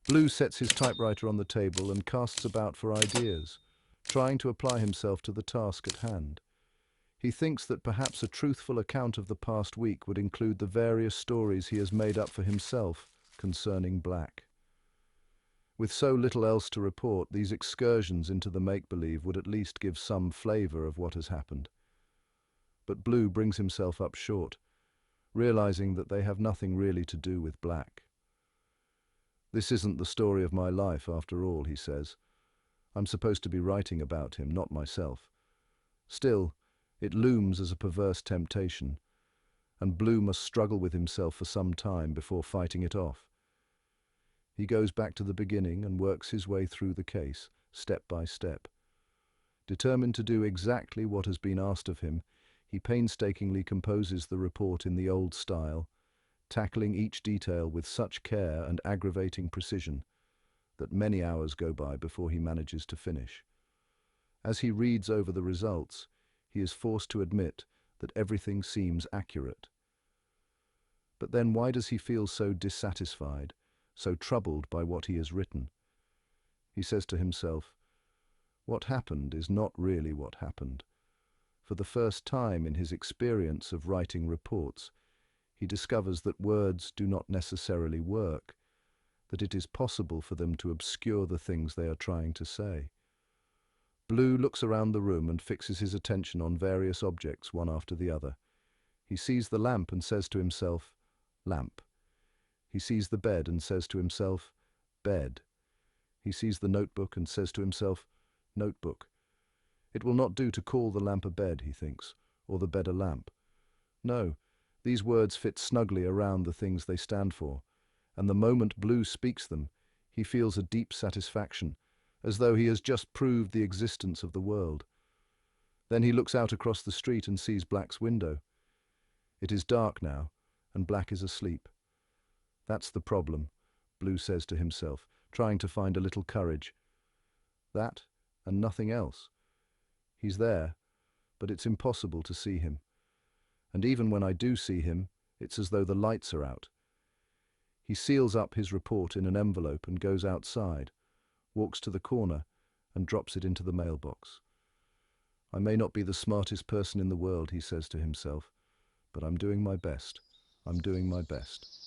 Blue sets his typewriter on the table and casts about for ideas, trying to apply himself to the task at hand. He thinks that perhaps a truthful account of the past week would include the various stories he has made up for himself concerning Black. With so little else to report, these excursions into the make-believe would at least give some flavor of what has happened. But Blue brings himself up short, realizing that they have nothing really to do with Black. "This isn't the story of my life, after all," he says. "I'm supposed to be writing about him, not myself." Still, it looms as a perverse temptation, and Blue must struggle with himself for some time before fighting it off. He goes back to the beginning and works his way through the case, step by step. Determined to do exactly what has been asked of him, he painstakingly composes the report in the old style, tackling each detail with such care and aggravating precision that many hours go by before he manages to finish. As he reads over the results, he is forced to admit that everything seems accurate. But then why does he feel so dissatisfied, so troubled by what he has written? He says to himself, what happened is not really what happened. For the first time in his experience of writing reports, he discovers that words do not necessarily work, that it is possible for them to obscure the things they are trying to say. Blue looks around the room and fixes his attention on various objects one after the other. He sees the lamp and says to himself, lamp. He sees the bed and says to himself, bed. He sees the notebook and says to himself, notebook. It will not do to call the lamp a bed, he thinks, or the bed a lamp. No, these words fit snugly around the things they stand for, and the moment Blue speaks them, he feels a deep satisfaction, as though he has just proved the existence of the world. Then he looks out across the street and sees Black's window. It is dark now, and Black is asleep. That's the problem, Blue says to himself, trying to find a little courage. That, and nothing else. He's there, but it's impossible to see him. And even when I do see him, it's as though the lights are out. He seals up his report in an envelope and goes outside, walks to the corner, and drops it into the mailbox. I may not be the smartest person in the world, he says to himself, but I'm doing my best. I'm doing my best.